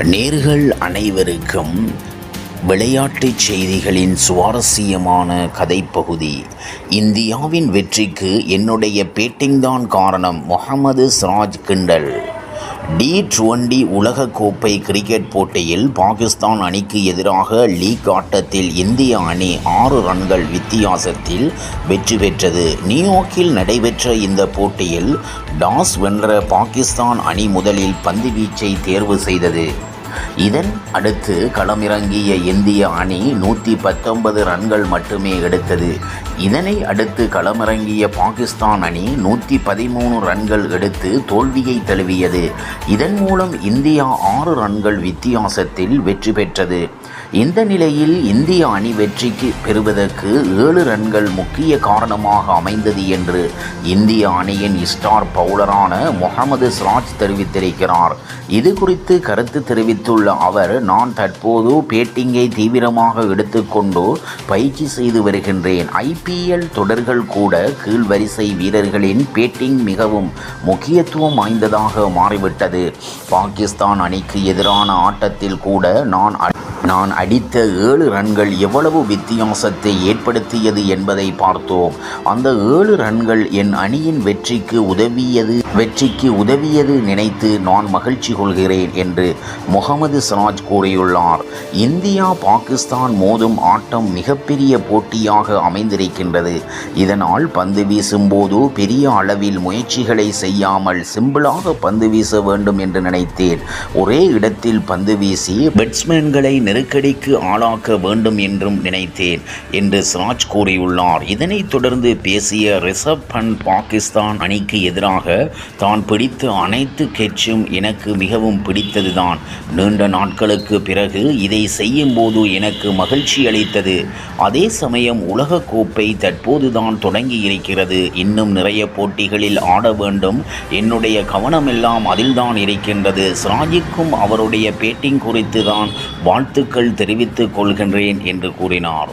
நேர்கள் அனைவருக்கும் விளையாட்டுச் செய்திகளின் சுவாரஸ்யமான கதைப்பகுதி. இந்தியாவின் வெற்றிக்கு என்னுடைய பேட்டிங் தான் காரணம். முகமது சிராஜ் கிண்டல். T20 உலகக்கோப்பை கிரிக்கெட் போட்டியில் பாகிஸ்தான் அணிக்கு எதிராக லீக் ஆட்டத்தில் இந்திய அணி 6 ரன்கள் வித்தியாசத்தில் வெற்றி பெற்றது. நியூயார்க்கில் நடைபெற்ற இந்த போட்டியில் டாஸ் வென்ற பாகிஸ்தான் அணி முதலில் பந்துவீச்சை தேர்வு செய்தது. இதன் அடுத்து களமிறங்கிய இந்திய அணி 119 ரன்கள் மட்டுமே எடுத்தது. இதனை அடுத்து களமிறங்கிய பாகிஸ்தான் அணி 113 ரன்கள் எடுத்து தோல்வியை தழுவியது. இதன் மூலம் இந்தியா 6 ரன்கள் வித்தியாசத்தில் வெற்றி பெற்றது. இந்த நிலையில் இந்திய அணி வெற்றிக்கு பெறுவதற்கு 7 ரன்கள் முக்கிய காரணமாக அமைந்தது என்று இந்திய அணியின் ஸ்டார் பவுலரான முகமது சிராஜ் தெரிவித்திருக்கிறார். இது குறித்து கருத்து தெரிவித்துள்ள அவர், நான் தற்போது பேட்டிங்கை தீவிரமாக எடுத்துக்கொண்டு பயிற்சி செய்து வருகின்றேன். IPL தொடர்கள் கூட கீழ்வரிசை வீரர்களின் பேட்டிங் மிகவும் முக்கியத்துவம் வாய்ந்ததாக மாறிவிட்டது. பாகிஸ்தான் அணிக்கு எதிரான ஆட்டத்தில் கூட நான் அடித்த 7 ரன்கள் எவ்வளவு வித்தியாசத்தை ஏற்படுத்தியது என்பதை பார்த்தோம். அந்த 7 ரன்கள் என் அணியின் வெற்றிக்கு உதவியது நினைத்து நான் மகிழ்ச்சி கொள்கிறேன் என்று முகமது சிராஜ் கூறியுள்ளார். இந்தியா பாகிஸ்தான் மோதும் ஆட்டம் மிகப்பெரிய போட்டியாக அமைந்திருக்கின்றது. இதனால் பந்து வீசும்போது பெரிய அளவில் முயற்சிகளை செய்யாமல் சிம்பிளாக பந்து வீச வேண்டும் என்று நினைத்தேன். ஒரே இடத்தில் பந்து வீசி பேட்ஸ்மேன்களை நெருக்கடிக்கு ஆளாக்க வேண்டும் என்றும் நினைத்தேன் என்று சிராஜ் கூறியுள்ளார். இதனைத் தொடர்ந்து பேசிய ரிஷப் பண்ட், பாகிஸ்தான் அணிக்கு எதிராக தான் பிடித்த அனைத்து கேட்சும் எனக்கு மிகவும் பிடித்ததுதான். நீண்ட நாட்களுக்கு பிறகு இதை செய்யும் போது எனக்கு மகிழ்ச்சி அளித்தது. அதே சமயம் உலகக்கோப்பை தற்போதுதான் தொடங்கி இருக்கிறது. இன்னும் நிறைய போட்டிகளில் ஆட வேண்டும். என்னுடைய கவனமெல்லாம் அதில்தான் இருக்கின்றது. சிராஜுக்கும் அவருடைய பேட்டிங் குறித்து தான் வாழ்த்துக்கள் தெரிவித்துக் கொள்கின்றேன் என்று கூறினார்.